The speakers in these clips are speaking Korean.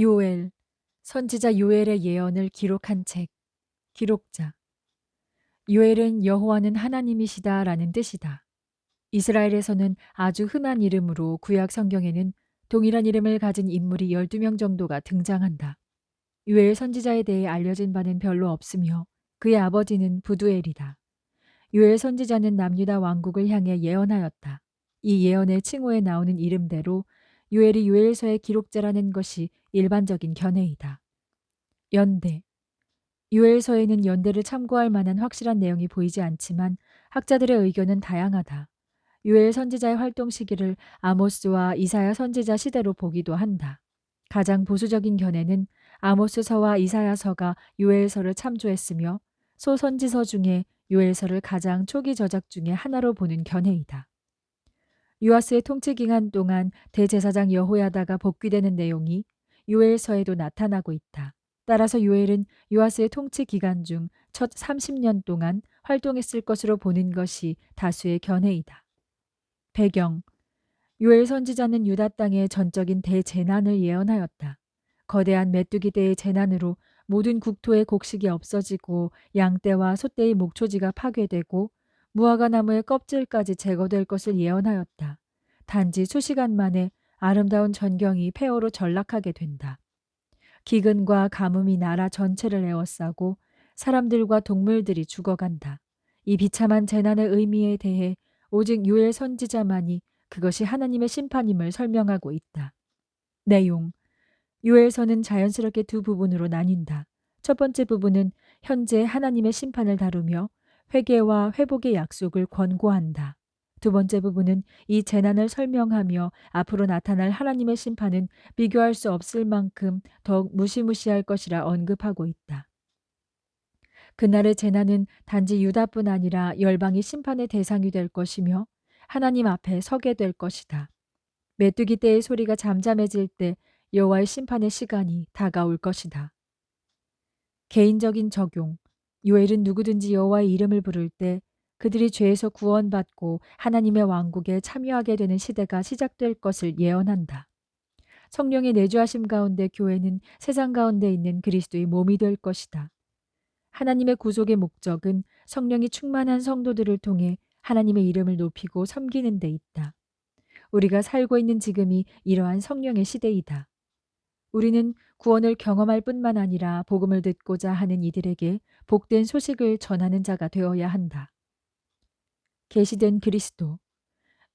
요엘, 선지자 요엘의 예언을 기록한 책. 기록자. 요엘은 여호와는 하나님이시다라는 뜻이다. 이스라엘에서는 아주 흔한 이름으로 구약 성경에는 동일한 이름을 가진 인물이 12명 정도가 등장한다. 요엘 선지자에 대해 알려진 바는 별로 없으며 그의 아버지는 부두엘이다. 요엘 선지자는 남유다 왕국을 향해 예언하였다. 이 예언의 칭호에 나오는 이름대로 요엘이 요엘서의 기록자라는 것이 일반적인 견해이다. 연대. 요엘서에는 연대를 참고할 만한 확실한 내용이 보이지 않지만 학자들의 의견은 다양하다. 요엘 선지자의 활동 시기를 아모스와 이사야 선지자 시대로 보기도 한다. 가장 보수적인 견해는 아모스서와 이사야서가 요엘서를 참조했으며 소선지서 중에 요엘서를 가장 초기 저작 중에 하나로 보는 견해이다. 요아스의 통치 기간 동안 대제사장 여호야다가 복귀되는 내용이 요엘서에도 나타나고 있다. 따라서 요엘은 요아스의 통치 기간 중 첫 30년 동안 활동했을 것으로 보는 것이 다수의 견해이다. 배경. 요엘 선지자는 유다 땅의 전적인 대재난을 예언하였다. 거대한 메뚜기 떼의 재난으로 모든 국토의 곡식이 없어지고 양떼와 소떼의 목초지가 파괴되고 무화과 나무의 껍질까지 제거될 것을 예언하였다. 단지 수시간 만에 아름다운 전경이 폐허로 전락하게 된다. 기근과 가뭄이 나라 전체를 에워싸고 사람들과 동물들이 죽어간다. 이 비참한 재난의 의미에 대해 오직 요엘 선지자만이 그것이 하나님의 심판임을 설명하고 있다. 내용. 요엘서는 자연스럽게 두 부분으로 나뉜다. 첫 번째 부분은 현재 하나님의 심판을 다루며 회개와 회복의 약속을 권고한다. 두 번째 부분은 이 재난을 설명하며 앞으로 나타날 하나님의 심판은 비교할 수 없을 만큼 더욱 무시무시할 것이라 언급하고 있다. 그날의 재난은 단지 유다뿐 아니라 열방이 심판의 대상이 될 것이며 하나님 앞에 서게 될 것이다. 메뚜기 떼의 소리가 잠잠해질 때 여호와의 심판의 시간이 다가올 것이다. 개인적인 적용. 요엘은 누구든지 여호와의 이름을 부를 때 그들이 죄에서 구원받고 하나님의 왕국에 참여하게 되는 시대가 시작될 것을 예언한다. 성령의 내주하심 가운데 교회는 세상 가운데 있는 그리스도의 몸이 될 것이다. 하나님의 구속의 목적은 성령이 충만한 성도들을 통해 하나님의 이름을 높이고 섬기는 데 있다. 우리가 살고 있는 지금이 이러한 성령의 시대이다. 우리는 구원을 경험할 뿐만 아니라 복음을 듣고자 하는 이들에게 복된 소식을 전하는 자가 되어야 한다. 계시된 그리스도.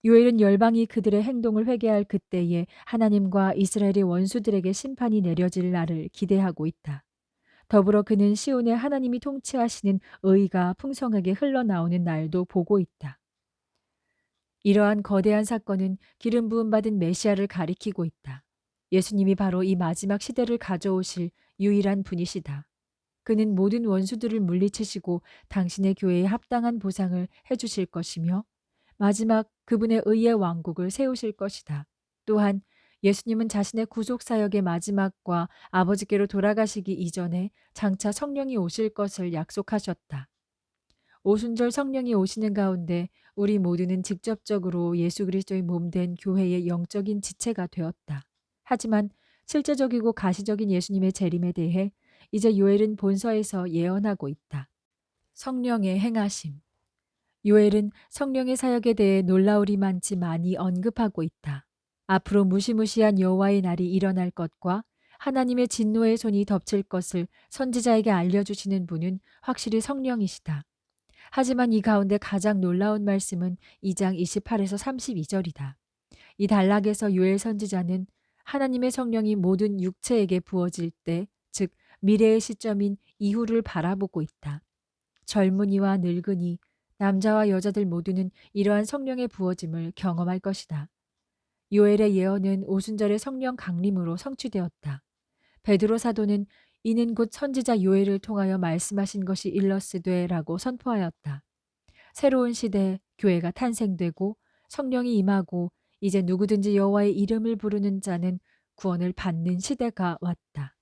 요엘은 열방이 그들의 행동을 회개할 그때에 하나님과 이스라엘의 원수들에게 심판이 내려질 날을 기대하고 있다. 더불어 그는 시온에 하나님이 통치하시는 의가 풍성하게 흘러나오는 날도 보고 있다. 이러한 거대한 사건은 기름 부음 받은 메시아를 가리키고 있다. 예수님이 바로 이 마지막 시대를 가져오실 유일한 분이시다. 그는 모든 원수들을 물리치시고 당신의 교회에 합당한 보상을 해주실 것이며 마지막 그분의 의의 왕국을 세우실 것이다. 또한 예수님은 자신의 구속사역의 마지막과 아버지께로 돌아가시기 이전에 장차 성령이 오실 것을 약속하셨다. 오순절 성령이 오시는 가운데 우리 모두는 직접적으로 예수 그리스도의 몸된 교회의 영적인 지체가 되었다. 하지만 실제적이고 가시적인 예수님의 재림에 대해 이제 요엘은 본서에서 예언하고 있다. 성령의 행하심. 요엘은 성령의 사역에 대해 놀라울이 많지 많이 언급하고 있다. 앞으로 무시무시한 여호와의 날이 일어날 것과 하나님의 진노의 손이 덮칠 것을 선지자에게 알려주시는 분은 확실히 성령이시다. 하지만 이 가운데 가장 놀라운 말씀은 2장 28에서 32절이다. 이 단락에서 요엘 선지자는 하나님의 성령이 모든 육체에게 부어질 때, 즉 미래의 시점인 이후를 바라보고 있다. 젊은이와 늙은이, 남자와 여자들 모두는 이러한 성령의 부어짐을 경험할 것이다. 요엘의 예언은 오순절의 성령 강림으로 성취되었다. 베드로 사도는 이는 곧 선지자 요엘을 통하여 말씀하신 것이 일러스되라고 선포하였다. 새로운 시대에 교회가 탄생되고 성령이 임하고 이제 누구든지 여호와의 이름을 부르는 자는 구원을 받는 시대가 왔다.